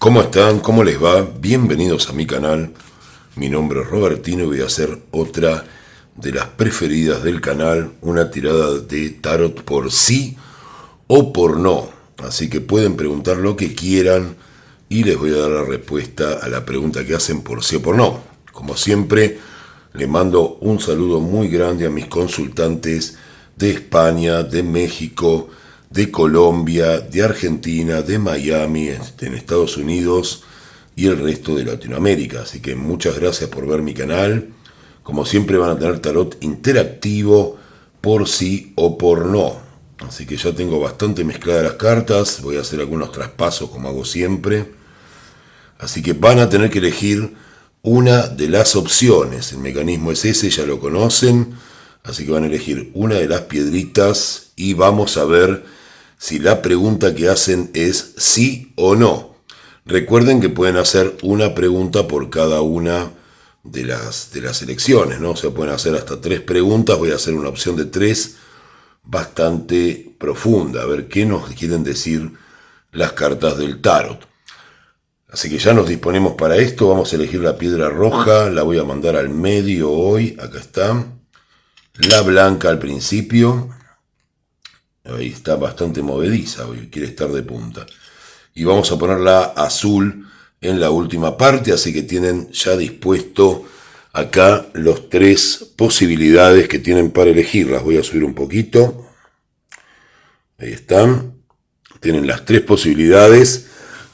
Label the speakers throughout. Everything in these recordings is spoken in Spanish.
Speaker 1: ¿Cómo están? ¿Cómo les va? Bienvenidos a mi canal. Mi nombre es Robertino y voy a hacer otra de las preferidas del canal, una tirada de tarot por sí o por no. Así que pueden preguntar lo que quieran y les voy a dar la respuesta a la pregunta que hacen por sí o por no. Como siempre, le mando un saludo muy grande a mis consultantes de España, de México, de Colombia, de Argentina, de Miami, en Estados Unidos y el resto de Latinoamérica. Así que muchas gracias por ver mi canal. Como siempre van a tener tarot interactivo por sí o por no. Así que ya tengo bastante mezcladas las cartas. Voy a hacer algunos traspasos como hago siempre. Así que van a tener que elegir una de las opciones. El mecanismo es ese, ya lo conocen. Así que van a elegir una de las piedritas y vamos a ver si la pregunta que hacen es sí o no. Recuerden que pueden hacer una pregunta por cada una de las elecciones, ¿no? O sea, pueden hacer hasta 3 preguntas. Voy a hacer una opción de 3 bastante profunda. A ver qué nos quieren decir las cartas del tarot. Así que ya nos disponemos para esto. Vamos a elegir la piedra roja. La voy a mandar al medio hoy. Acá está. La blanca al principio. Ahí está bastante movediza, hoy quiere estar de punta. Y vamos a poner la azul en la última parte, así que tienen ya dispuesto acá los 3 posibilidades que tienen para elegir. Las voy a subir un poquito. Ahí están. Tienen las 3 posibilidades.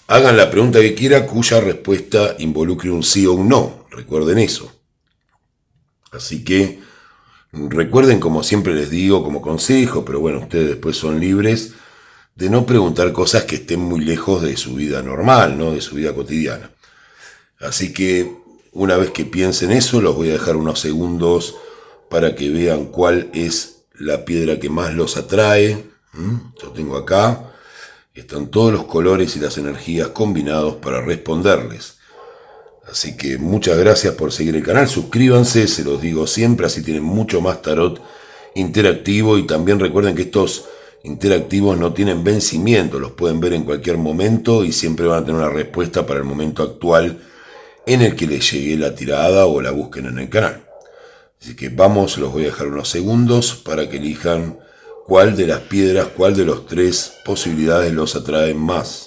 Speaker 1: Hagan la pregunta que quieran, cuya respuesta involucre un sí o un no. Recuerden eso. Así que recuerden, como siempre les digo, como consejo, pero bueno, ustedes después son libres de no preguntar cosas que estén muy lejos de su vida normal, ¿no? De su vida cotidiana. Así que una vez que piensen eso, los voy a dejar unos segundos para que vean cuál es la piedra que más los atrae. Yo tengo acá, están todos los colores y las energías combinados para responderles. Así que muchas gracias por seguir el canal, suscríbanse, se los digo siempre, así tienen mucho más tarot interactivo. Y también recuerden que estos interactivos no tienen vencimiento, los pueden ver en cualquier momento y siempre van a tener una respuesta para el momento actual en el que les llegue la tirada o la busquen en el canal. Así que vamos, los voy a dejar unos segundos para que elijan cuál de las piedras, cuál de los 3 posibilidades los atrae más.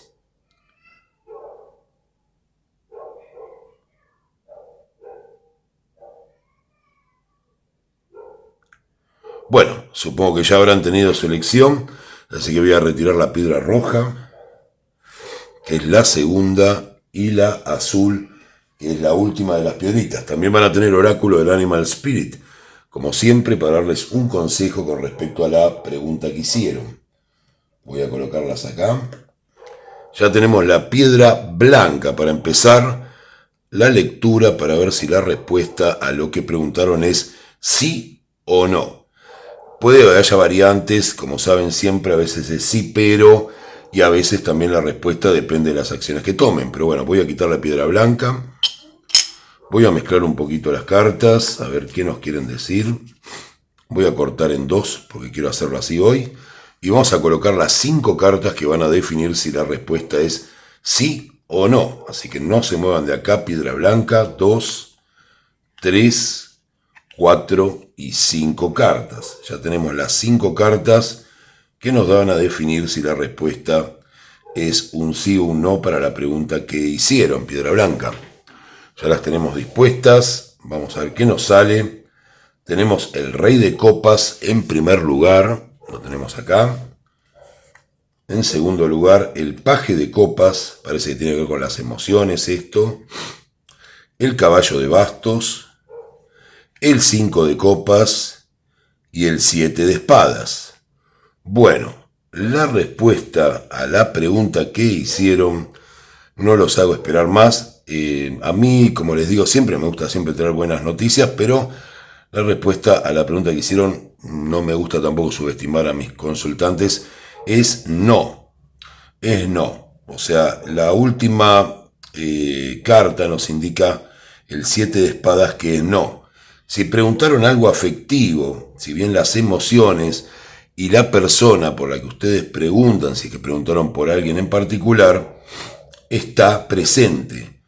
Speaker 1: Bueno, supongo que ya habrán tenido su elección, así que voy a retirar la piedra roja, que es la segunda, y la azul, que es la última de las piedritas. También van a tener oráculo del Animal Spirit, como siempre, para darles un consejo con respecto a la pregunta que hicieron. Voy a colocarlas acá. Ya tenemos la piedra blanca para empezar la lectura, para ver si la respuesta a lo que preguntaron es sí o no. Puede que haya variantes, como saben siempre, a veces es sí, pero, y a veces también la respuesta depende de las acciones que tomen. Pero bueno, voy a quitar la piedra blanca. Voy a mezclar un poquito las cartas, a ver qué nos quieren decir. Voy a cortar en 2, porque quiero hacerlo así hoy. Y vamos a colocar las 5 cartas que van a definir si la respuesta es sí o no. Así que no se muevan de acá, piedra blanca. 2, 3, 4 y 5 cartas. Ya tenemos las 5 cartas que nos van a definir si la respuesta es un sí o un no para la pregunta que hicieron, piedra blanca. Ya las tenemos dispuestas. Vamos a ver qué nos sale. Tenemos el rey de copas en primer lugar. Lo tenemos acá. En segundo lugar, el paje de copas. Parece que tiene que ver con las emociones esto. El caballo de bastos. El 5 de copas y el 7 de espadas. Bueno, la respuesta a la pregunta que hicieron no los hago esperar más. A mí, como les digo siempre, me gusta siempre tener buenas noticias, pero la respuesta a la pregunta que hicieron, no me gusta tampoco subestimar a mis consultantes, es no. Es no. O sea, la última carta nos indica el 7 de espadas que es no. Si preguntaron algo afectivo, si bien las emociones y la persona por la que ustedes preguntan, si es que preguntaron por alguien en particular, está presente.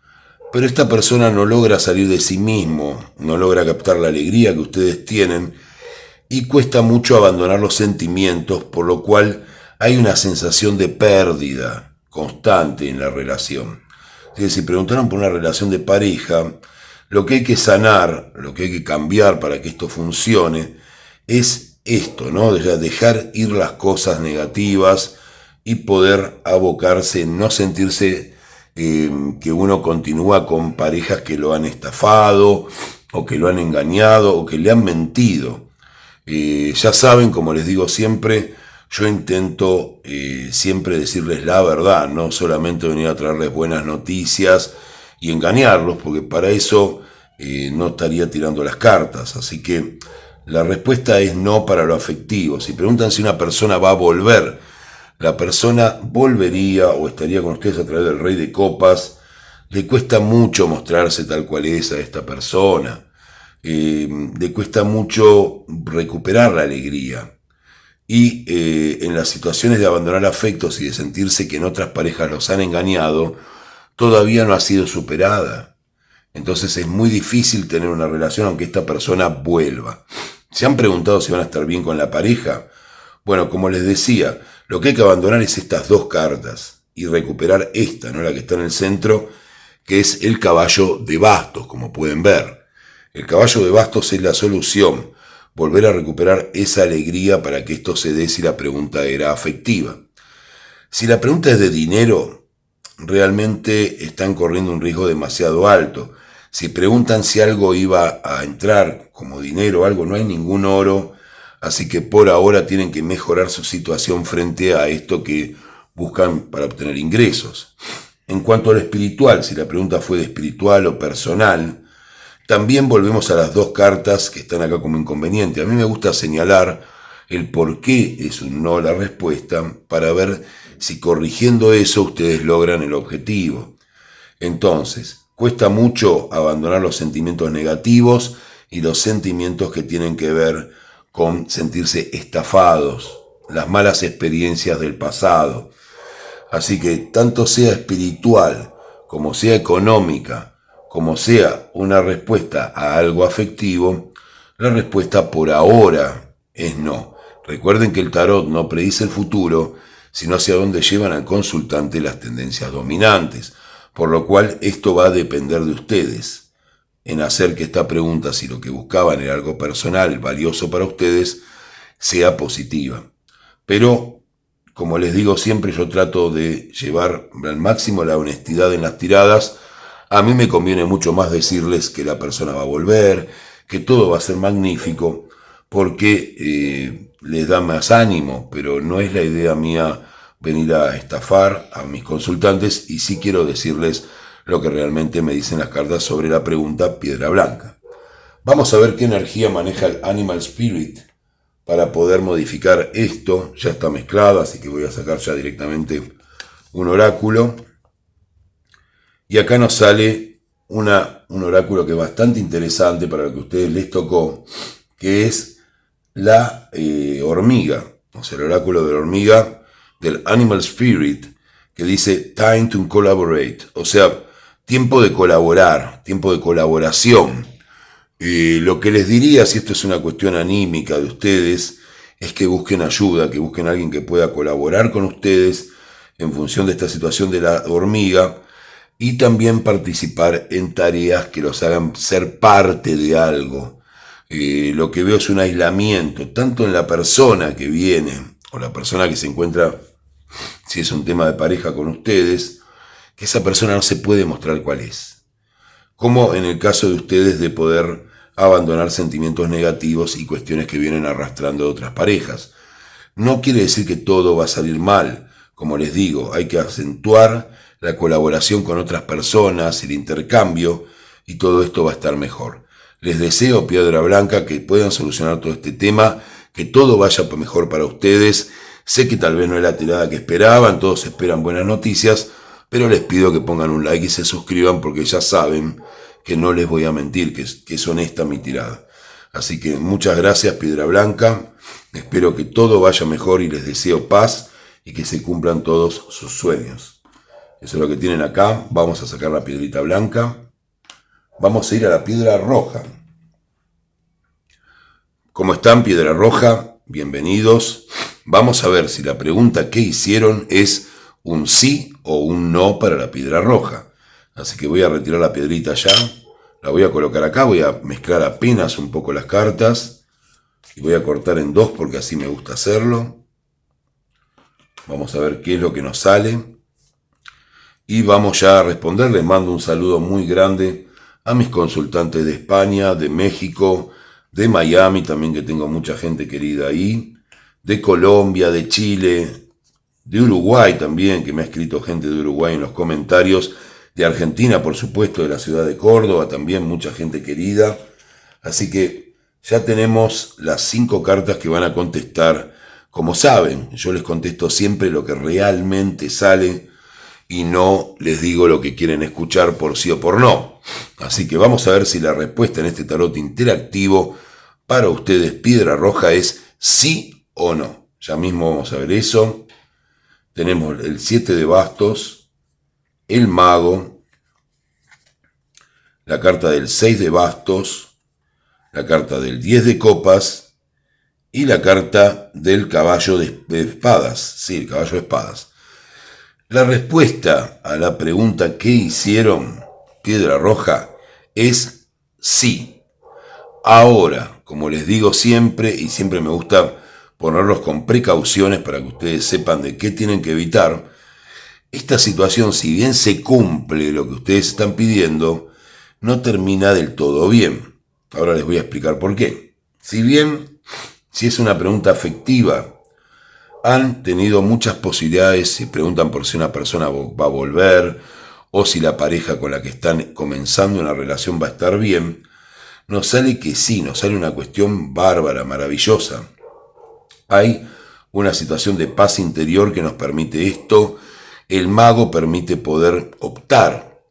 Speaker 1: Pero esta persona no logra salir de sí mismo, no logra captar la alegría que ustedes tienen y cuesta mucho abandonar los sentimientos, por lo cual hay una sensación de pérdida constante en la relación. Si preguntaron por una relación de pareja, lo que hay que sanar, lo que hay que cambiar para que esto funcione, es esto, ¿no? Dejar ir las cosas negativas y poder abocarse, no sentirse que uno continúa con parejas que lo han estafado, o que lo han engañado, o que le han mentido. Ya saben, como les digo siempre, yo intento siempre decirles la verdad, no solamente venir a traerles buenas noticias y engañarlos, porque para eso no estaría tirando las cartas. Así que la respuesta es no para lo afectivo. Si preguntan si una persona va a volver, la persona volvería o estaría con ustedes a través del Rey de Copas. Le cuesta mucho mostrarse tal cual es a esta persona. Le cuesta mucho recuperar la alegría. Y en las situaciones de abandonar afectos y de sentirse que en otras parejas los han engañado, todavía no ha sido superada. Entonces es muy difícil tener una relación aunque esta persona vuelva. ¿Se han preguntado si van a estar bien con la pareja? Bueno, como les decía, lo que hay que abandonar es estas dos cartas y recuperar esta, ¿no? La que está en el centro, que es el caballo de bastos, como pueden ver. El caballo de bastos es la solución, volver a recuperar esa alegría para que esto se dé si la pregunta era afectiva. Si la pregunta es de dinero, realmente están corriendo un riesgo demasiado alto. Si preguntan si algo iba a entrar como dinero o algo, no hay ningún oro, así que por ahora tienen que mejorar su situación frente a esto que buscan para obtener ingresos. En cuanto a lo espiritual, si la pregunta fue de espiritual o personal, también volvemos a las dos cartas que están acá como inconveniente. A mí me gusta señalar el por qué es un no la respuesta para ver si corrigiendo eso ustedes logran el objetivo. Entonces, cuesta mucho abandonar los sentimientos negativos y los sentimientos que tienen que ver con sentirse estafados, las malas experiencias del pasado. Así que tanto sea espiritual como sea económica, como sea una respuesta a algo afectivo, la respuesta por ahora es no. Recuerden que el tarot no predice el futuro, sino hacia dónde llevan al consultante las tendencias dominantes, por lo cual esto va a depender de ustedes en hacer que esta pregunta, si lo que buscaban era algo personal, valioso para ustedes, sea positiva. Pero, como les digo siempre, yo trato de llevar al máximo la honestidad en las tiradas. A mí me conviene mucho más decirles que la persona va a volver, que todo va a ser magnífico, porque les da más ánimo, pero no es la idea mía venir a estafar a mis consultantes, y sí quiero decirles lo que realmente me dicen las cartas sobre la pregunta piedra blanca. Vamos a ver qué energía maneja el Animal Spirit para poder modificar esto. Ya está mezclado, así que voy a sacar ya directamente un oráculo. Y acá nos sale un oráculo que es bastante interesante para lo que a ustedes les tocó, que es la hormiga, o sea, el oráculo de la hormiga del Animal Spirit, que dice Time to Collaborate, o sea, tiempo de colaborar, tiempo de colaboración. Lo que les diría, si esto es una cuestión anímica de ustedes, es que busquen ayuda, que busquen a alguien que pueda colaborar con ustedes en función de esta situación de la hormiga, y también participar en tareas que los hagan ser parte de algo. Lo que veo es un aislamiento, tanto en la persona que viene, o la persona que se encuentra, si es un tema de pareja con ustedes, que esa persona no se puede mostrar cuál es. Como en el caso de ustedes de poder abandonar sentimientos negativos y cuestiones que vienen arrastrando de otras parejas. No quiere decir que todo va a salir mal. Como les digo, hay que acentuar la colaboración con otras personas, el intercambio, y todo esto va a estar mejor. Les deseo, piedra blanca, que puedan solucionar todo este tema, que todo vaya mejor para ustedes. Sé que tal vez no es la tirada que esperaban, todos esperan buenas noticias, pero les pido que pongan un like y se suscriban, porque ya saben que no les voy a mentir, que es honesta mi tirada. Así que muchas gracias, piedra blanca. Espero que todo vaya mejor y les deseo paz y que se cumplan todos sus sueños. Eso es lo que tienen acá. Vamos a sacar la piedrita blanca. Vamos a ir a la piedra roja. ¿Cómo están, piedra roja? Bienvenidos. Vamos a ver si la pregunta que hicieron es un sí o un no para la piedra roja. Así que voy a retirar la piedrita ya. La voy a colocar acá. Voy a mezclar apenas un poco las cartas. Y voy a cortar en dos porque así me gusta hacerlo. Vamos a ver qué es lo que nos sale. Y vamos ya a responder. Les mando un saludo muy grande a mis consultantes de España, de México, de Miami, también que tengo mucha gente querida ahí, de Colombia, de Chile, de Uruguay también, que me ha escrito gente de Uruguay en los comentarios, de Argentina, por supuesto, de la ciudad de Córdoba, también mucha gente querida. Así que ya tenemos las 5 cartas que van a contestar. Como saben, yo les contesto siempre lo que realmente sale y no les digo lo que quieren escuchar por sí o por no. Así que vamos a ver si la respuesta en este tarot interactivo para ustedes, piedra roja, es sí o no. Ya mismo vamos a ver eso. Tenemos el 7 de bastos, el mago, la carta del 6 de bastos, la carta del 10 de copas y la carta del caballo de espadas. Sí, el caballo de espadas. La respuesta a la pregunta que hicieron, piedra roja, es sí. Ahora, como les digo siempre, y siempre me gusta ponerlos con precauciones para que ustedes sepan de qué tienen que evitar, esta situación, si bien se cumple lo que ustedes están pidiendo, no termina del todo bien. Ahora les voy a explicar por qué. Si es una pregunta afectiva, han tenido muchas posibilidades, se preguntan por si una persona va a volver, o si la pareja con la que están comenzando una relación va a estar bien, nos sale que sí, nos sale una cuestión bárbara, maravillosa. Hay una situación de paz interior que nos permite esto. El mago permite poder optar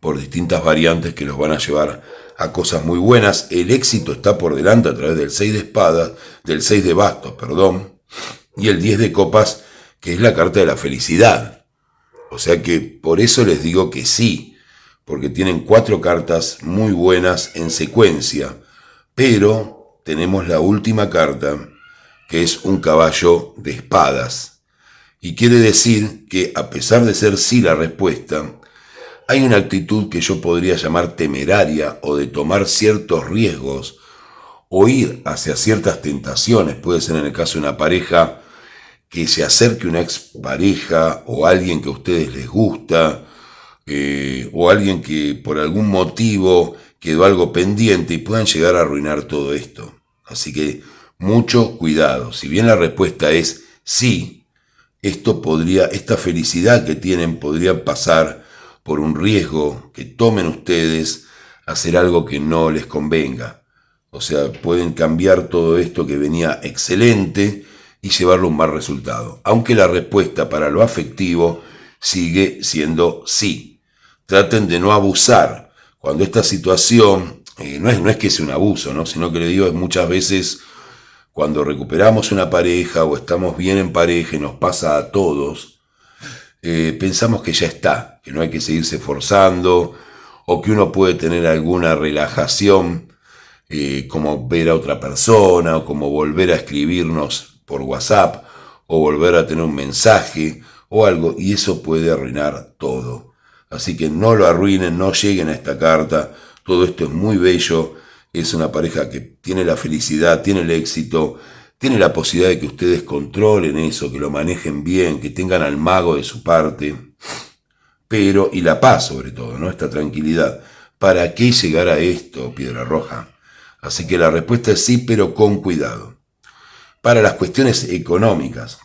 Speaker 1: por distintas variantes que los van a llevar a cosas muy buenas. El éxito está por delante a través del 6 de espadas, del 6 de bastos, y el 10 de copas, que es la carta de la felicidad. O sea que por eso les digo que sí, porque tienen 4 cartas muy buenas en secuencia, pero tenemos la última carta, que es un caballo de espadas. Y quiere decir que, a pesar de ser sí la respuesta, hay una actitud que yo podría llamar temeraria o de tomar ciertos riesgos o ir hacia ciertas tentaciones. Puede ser en el caso de una pareja que se acerque una expareja o alguien que a ustedes les gusta, o alguien que por algún motivo quedó algo pendiente y puedan llegar a arruinar todo esto. Así que mucho cuidado. Si bien la respuesta es sí, esta felicidad que tienen podría pasar por un riesgo que tomen ustedes a hacer algo que no les convenga. O sea, pueden cambiar todo esto que venía excelente y llevarlo a un mal resultado. Aunque la respuesta para lo afectivo sigue siendo sí. Traten de no abusar. Cuando esta situación, no es que sea un abuso, ¿no? Sino que le digo, es muchas veces cuando recuperamos una pareja o estamos bien en pareja y nos pasa a todos, pensamos que ya está, que no hay que seguirse forzando o que uno puede tener alguna relajación, como ver a otra persona o como volver a escribirnos por WhatsApp o volver a tener un mensaje o algo, y eso puede arruinar todo. Así que no lo arruinen, no lleguen a esta carta. Todo esto es muy bello. Es una pareja que tiene la felicidad, tiene el éxito, tiene la posibilidad de que ustedes controlen eso, que lo manejen bien, que tengan al mago de su parte, pero, y la paz sobre todo, ¿no? Esta tranquilidad. ¿Para qué llegar a esto, piedra roja? Así que la respuesta es sí, pero con cuidado. Para las cuestiones económicas,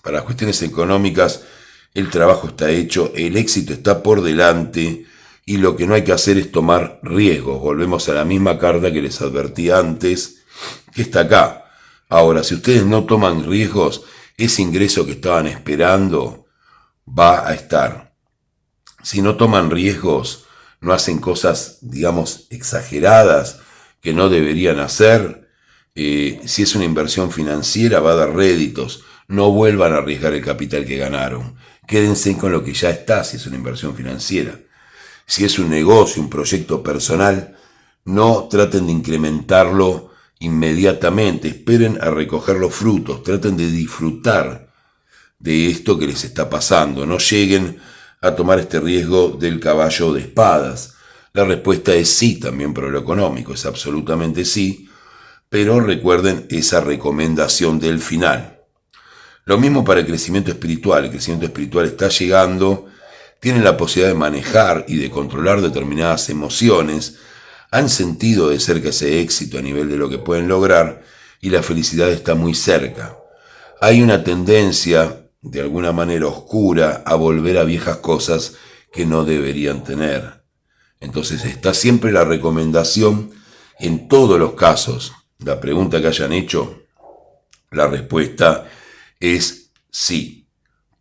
Speaker 1: el trabajo está hecho, el éxito está por delante y lo que no hay que hacer es tomar riesgos. Volvemos a la misma carta que les advertí antes, que está acá. Ahora, si ustedes no toman riesgos, ese ingreso que estaban esperando va a estar. Si no toman riesgos, no hacen cosas, digamos, exageradas que no deberían hacer, si es una inversión financiera va a dar réditos. No vuelvan a arriesgar el capital que ganaron. Quédense con lo que ya está, si es una inversión financiera. Si es un negocio, un proyecto personal, no traten de incrementarlo inmediatamente, esperen a recoger los frutos, traten de disfrutar de esto que les está pasando, no lleguen a tomar este riesgo del caballo de espadas. La respuesta es sí también para lo económico, es absolutamente sí, pero recuerden esa recomendación del final. Lo mismo para el crecimiento espiritual está llegando, tienen la posibilidad de manejar y de controlar determinadas emociones, han sentido de cerca ese éxito a nivel de lo que pueden lograr y la felicidad está muy cerca. Hay una tendencia, de alguna manera oscura, a volver a viejas cosas que no deberían tener. Entonces está siempre la recomendación en todos los casos. La pregunta que hayan hecho, la respuesta es sí,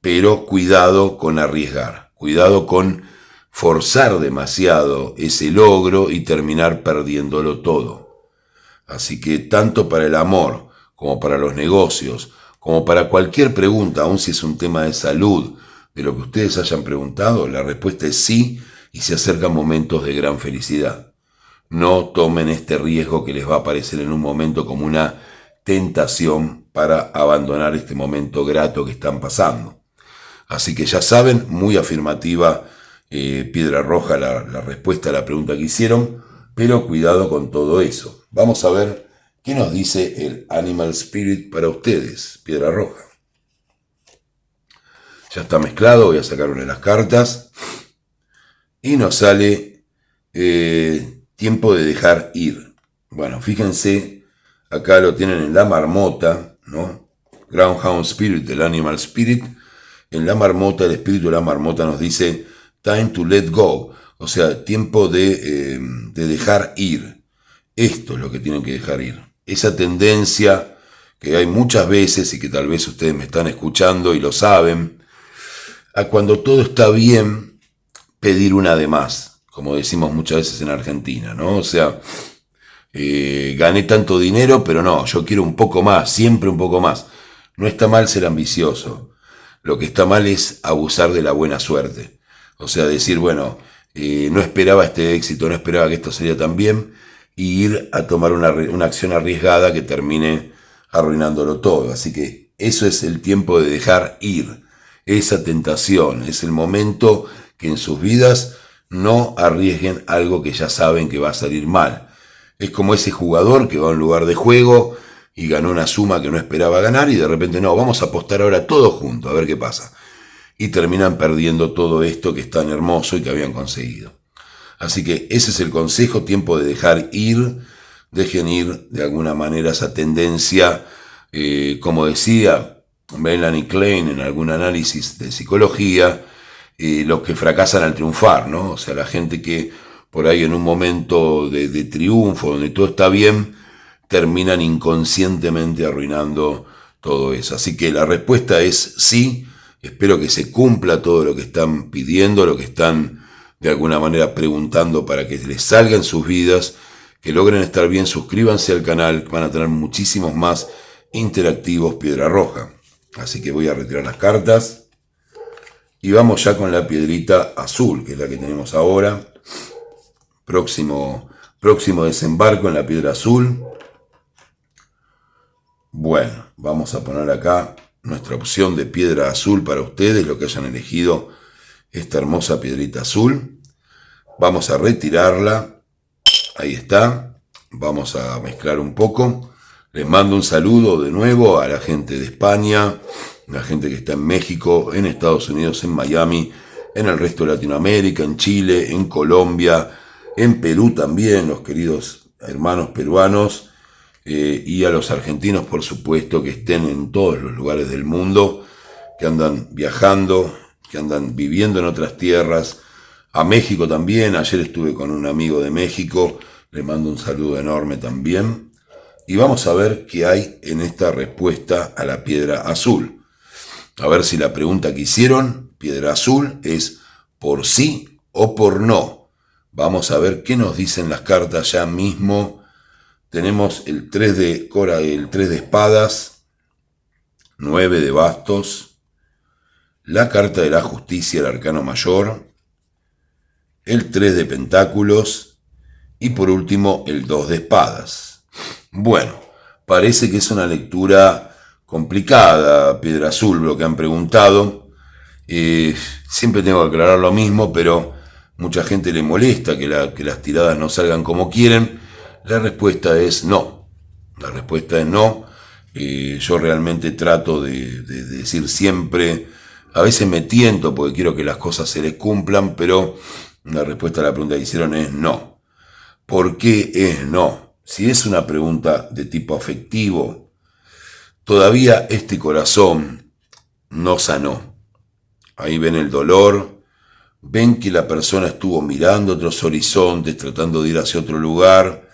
Speaker 1: pero cuidado con arriesgar, cuidado con forzar demasiado ese logro y terminar perdiéndolo todo. Así que tanto para el amor como para los negocios, como para cualquier pregunta, aun si es un tema de salud, de lo que ustedes hayan preguntado, la respuesta es sí y se acercan momentos de gran felicidad. No tomen este riesgo que les va a aparecer en un momento como una tentación para abandonar este momento grato que están pasando. Así que ya saben, muy afirmativa Piedra Roja la respuesta a la pregunta que hicieron, pero cuidado con todo eso. Vamos a ver qué nos dice el Animal Spirit para ustedes, Piedra Roja. Ya está mezclado, voy a sacar una de las cartas y nos sale tiempo de dejar ir. Bueno, fíjense, acá lo tienen en la marmota, ¿no? Groundhound Spirit del Animal Spirit. En la marmota, el espíritu de la marmota nos dice time to let go, o sea, tiempo de dejar ir. Esto es lo que tienen que dejar ir. Esa tendencia que hay muchas veces y que tal vez ustedes me están escuchando y lo saben, a cuando todo está bien, pedir una de más, como decimos muchas veces en Argentina, ¿no? O sea, gané tanto dinero, pero no, yo quiero un poco más, siempre un poco más. No está mal ser ambicioso. Lo que está mal es abusar de la buena suerte. O sea, decir, bueno, no esperaba este éxito, no esperaba que esto sería tan bien, y ir a tomar una acción arriesgada que termine arruinándolo todo. Así que eso es el tiempo de dejar ir, esa tentación, es el momento que en sus vidas no arriesguen algo que ya saben que va a salir mal. Es como ese jugador que va a un lugar de juego y ganó una suma que no esperaba ganar y de repente no, vamos a apostar ahora todos juntos a ver qué pasa. Y terminan perdiendo todo esto que es tan hermoso y que habían conseguido. Así que ese es el consejo, tiempo de dejar ir, dejen ir de alguna manera esa tendencia, como decía Melanie Klein en algún análisis de psicología, los que fracasan al triunfar, ¿no? O sea, la gente que por ahí en un momento de triunfo, donde todo está bien, terminan inconscientemente arruinando todo eso. Así que la respuesta es sí, espero que se cumpla todo lo que están pidiendo, lo que están de alguna manera preguntando para que les salga en sus vidas, que logren estar bien, suscríbanse al canal, van a tener muchísimos más interactivos Piedra Roja. Así que voy a retirar las cartas y vamos ya con la piedrita azul, que es la que tenemos ahora. Próximo desembarco en la piedra azul. Bueno, vamos a poner acá nuestra opción de piedra azul para ustedes, lo que hayan elegido esta hermosa piedrita azul. Vamos a retirarla. Ahí está. Vamos a mezclar un poco. Les mando un saludo de nuevo a la gente de España, la gente que está en México, en Estados Unidos, en Miami, en el resto de Latinoamérica, en Chile, en Colombia, en Perú también, los queridos hermanos peruanos, y a los argentinos, por supuesto, que estén en todos los lugares del mundo, que andan viajando, que andan viviendo en otras tierras, a México también. Ayer estuve con un amigo de México, le mando un saludo enorme también. Y vamos a ver qué hay en esta respuesta a la piedra azul. A ver si la pregunta que hicieron, piedra azul, es por sí o por no. Vamos a ver qué nos dicen las cartas ya mismo. Tenemos el 3 de espadas, 9 de bastos, la carta de la justicia, el arcano mayor, el 3 de pentáculos y por último el 2 de espadas. Bueno, parece que es una lectura complicada, Piedra Azul, lo que han preguntado. Siempre tengo que aclarar lo mismo, pero mucha gente le molesta que las tiradas no salgan como quieren. La respuesta es no. La respuesta es no. Yo realmente trato de decir siempre, a veces me tiento porque quiero que las cosas se les cumplan, pero la respuesta a la pregunta que hicieron es no. ¿Por qué es no? Si es una pregunta de tipo afectivo, todavía este corazón no sanó. Ahí ven el dolor, ven que la persona estuvo mirando otros horizontes, tratando de ir hacia otro lugar,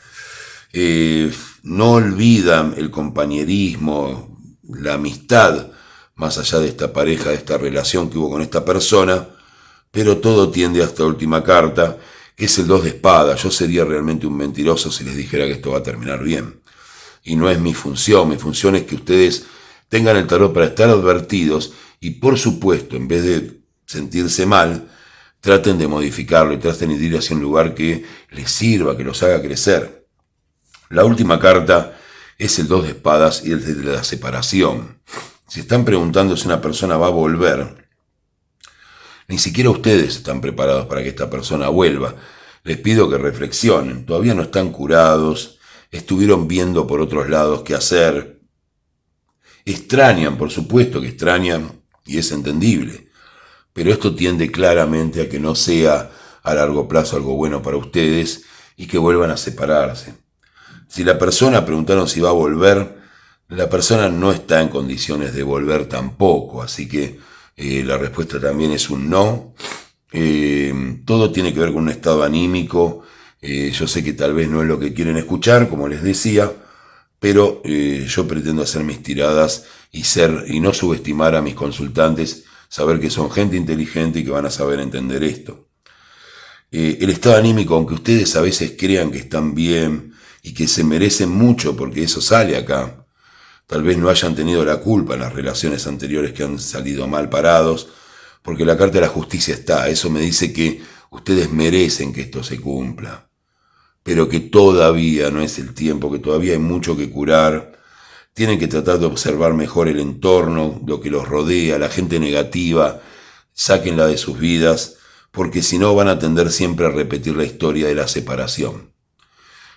Speaker 1: no olvidan el compañerismo, la amistad, más allá de esta pareja, de esta relación que hubo con esta persona, pero todo tiende a esta última carta, que es el 2 de espadas. Yo sería realmente un mentiroso si les dijera que esto va a terminar bien. Y no es mi función es que ustedes tengan el tarot para estar advertidos y por supuesto, en vez de sentirse mal, traten de modificarlo y traten de ir hacia un lugar que les sirva, que los haga crecer. La última carta es el 2 de espadas y el de la separación. Si están preguntando si una persona va a volver, ni siquiera ustedes están preparados para que esta persona vuelva. Les pido que reflexionen, todavía no están curados, estuvieron viendo por otros lados qué hacer. Extrañan, por supuesto que extrañan, y es entendible, pero esto tiende claramente a que no sea a largo plazo algo bueno para ustedes y que vuelvan a separarse. Si la persona preguntaron si va a volver, la persona no está en condiciones de volver tampoco, así que la respuesta también es un no. Todo tiene que ver con un estado anímico. Yo sé que tal vez no es lo que quieren escuchar, como les decía, pero yo pretendo hacer mis tiradas y no subestimar a mis consultantes, saber que son gente inteligente y que van a saber entender esto. El estado anímico, aunque ustedes a veces crean que están bien y que se merecen mucho porque eso sale acá, tal vez no hayan tenido la culpa en las relaciones anteriores que han salido mal parados, porque la carta de la justicia está. Eso me dice que ustedes merecen que esto se cumpla, pero que todavía no es el tiempo, que todavía hay mucho que curar. Tienen que tratar de observar mejor el entorno, lo que los rodea, la gente negativa, sáquenla de sus vidas, porque si no van a tender siempre a repetir la historia de la separación.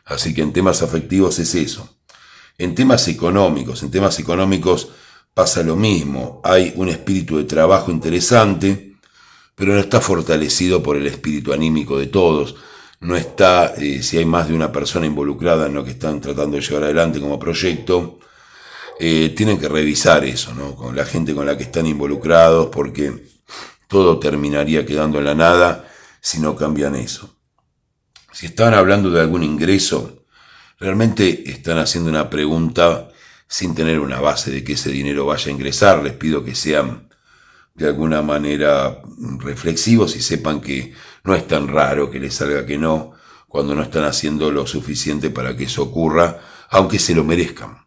Speaker 1: Así que en temas afectivos es eso. En temas económicos pasa lo mismo. Hay un espíritu de trabajo interesante, pero no está fortalecido por el espíritu anímico de todos. No está, si hay más de una persona involucrada en lo que están tratando de llevar adelante como proyecto, tienen que revisar eso, ¿no? Con la gente con la que están involucrados, porque todo terminaría quedando en la nada si no cambian eso. Si estaban hablando de algún ingreso, realmente están haciendo una pregunta sin tener una base de que ese dinero vaya a ingresar. Les pido que sean de alguna manera reflexivos y sepan que no es tan raro que les salga que no, cuando no están haciendo lo suficiente para que eso ocurra, aunque se lo merezcan.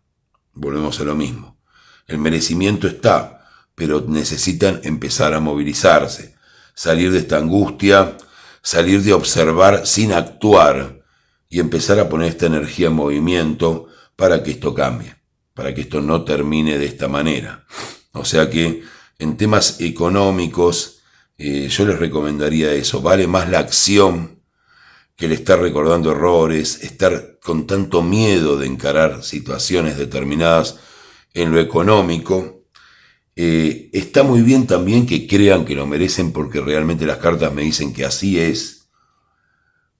Speaker 1: Volvemos a lo mismo. El merecimiento está, pero necesitan empezar a movilizarse, salir de esta angustia, salir de observar sin actuar y empezar a poner esta energía en movimiento para que esto cambie, para que esto no termine de esta manera. O sea que en temas económicos yo les recomendaría eso. Vale más la acción que el estar recordando errores, estar con tanto miedo de encarar situaciones determinadas en lo económico. Está muy bien también que crean que lo merecen porque realmente las cartas me dicen que así es,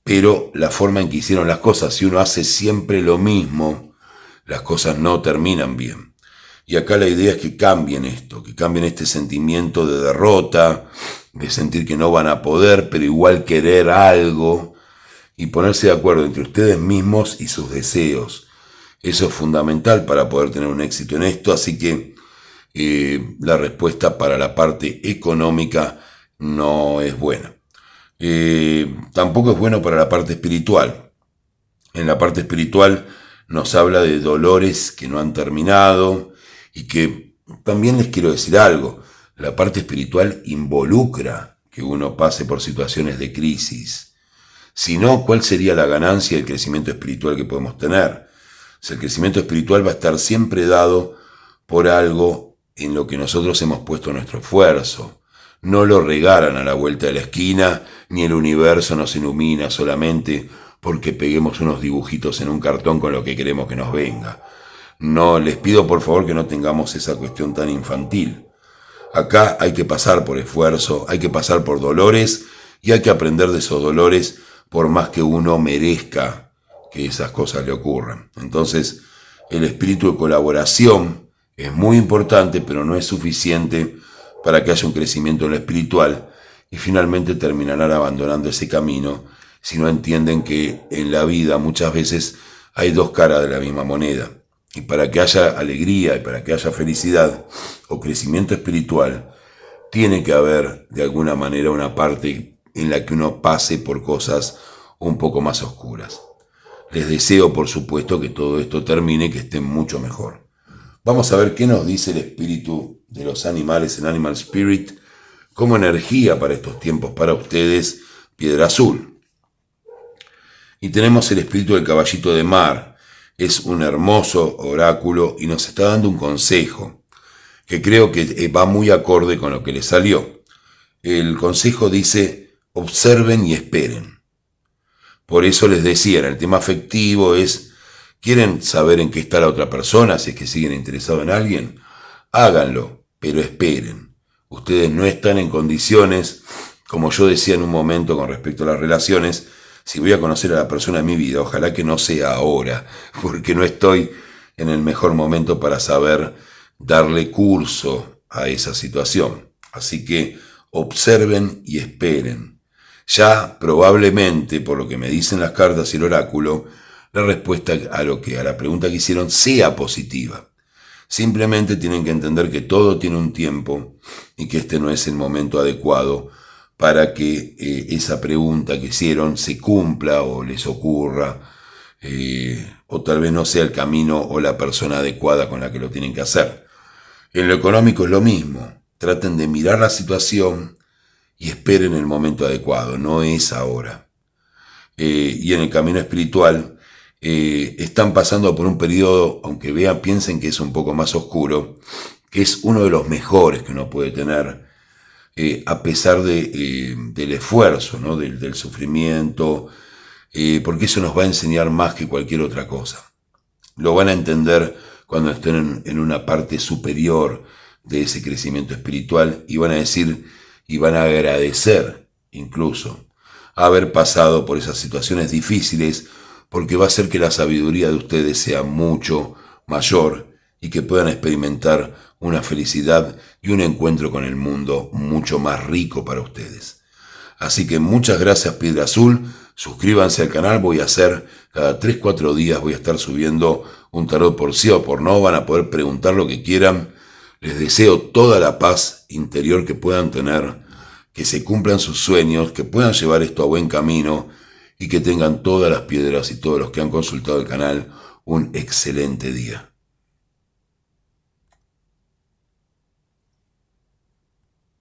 Speaker 1: pero la forma en que hicieron las cosas, si uno hace siempre lo mismo, las cosas no terminan bien. Y acá la idea es que cambien esto, que cambien este sentimiento de derrota, de sentir que no van a poder, pero igual querer algo, y ponerse de acuerdo entre ustedes mismos y sus deseos. Eso es fundamental para poder tener un éxito en esto, así que la respuesta para la parte económica no es buena. Tampoco es bueno para la parte espiritual. En la parte espiritual nos habla de dolores que no han terminado y que también les quiero decir algo. La parte espiritual involucra que uno pase por situaciones de crisis. Si no, ¿cuál sería la ganancia del crecimiento espiritual que podemos tener? O sea, el crecimiento espiritual va a estar siempre dado por algo en lo que nosotros hemos puesto nuestro esfuerzo. No lo regalan a la vuelta de la esquina, ni el universo nos ilumina solamente porque peguemos unos dibujitos en un cartón con lo que queremos que nos venga. No, les pido por favor que no tengamos esa cuestión tan infantil. Acá hay que pasar por esfuerzo, hay que pasar por dolores y hay que aprender de esos dolores por más que uno merezca que esas cosas le ocurran. Entonces, el espíritu de colaboración es muy importante, pero no es suficiente para que haya un crecimiento en lo espiritual y finalmente terminarán abandonando ese camino si no entienden que en la vida muchas veces hay dos caras de la misma moneda. Y para que haya alegría y para que haya felicidad o crecimiento espiritual, tiene que haber de alguna manera una parte en la que uno pase por cosas un poco más oscuras. Les deseo, por supuesto, que todo esto termine y que estén mucho mejor. Vamos a ver qué nos dice el espíritu de los animales en Animal Spirit como energía para estos tiempos para ustedes, Piedra Azul. Y tenemos el espíritu del caballito de mar. Es un hermoso oráculo y nos está dando un consejo que creo que va muy acorde con lo que le salió. El consejo dice: observen y esperen. Por eso les decía, en el tema afectivo es: ¿quieren saber en qué está la otra persona? Si es que siguen interesados en alguien, háganlo, pero esperen. Ustedes no están en condiciones, como yo decía en un momento con respecto a las relaciones, si voy a conocer a la persona de mi vida, ojalá que no sea ahora, porque no estoy en el mejor momento para saber darle curso a esa situación. Así que observen y esperen. Ya probablemente, por lo que me dicen las cartas y el oráculo, la respuesta a la pregunta que hicieron sea positiva. Simplemente tienen que entender que todo tiene un tiempo y que este no es el momento adecuado para que esa pregunta que hicieron se cumpla o les ocurra, o tal vez no sea el camino o la persona adecuada con la que lo tienen que hacer. En lo económico es lo mismo. Traten de mirar la situación y esperen el momento adecuado, no es ahora. Y en el camino espiritual están pasando por un periodo, aunque piensen que es un poco más oscuro, que es uno de los mejores que uno puede tener, a pesar del esfuerzo, ¿no? del sufrimiento, porque eso nos va a enseñar más que cualquier otra cosa. Lo van a entender cuando estén en una parte superior de ese crecimiento espiritual y van a decir y van a agradecer incluso haber pasado por esas situaciones difíciles, porque va a hacer que la sabiduría de ustedes sea mucho mayor y que puedan experimentar una felicidad y un encuentro con el mundo mucho más rico para ustedes. Así que muchas gracias, Piedra Azul. Suscríbanse al canal, voy a hacer cada 3-4 días, voy a estar subiendo un tarot por sí o por no, van a poder preguntar lo que quieran. Les deseo toda la paz interior que puedan tener, que se cumplan sus sueños, que puedan llevar esto a buen camino y que tengan todas las piedras y todos los que han consultado el canal un excelente día.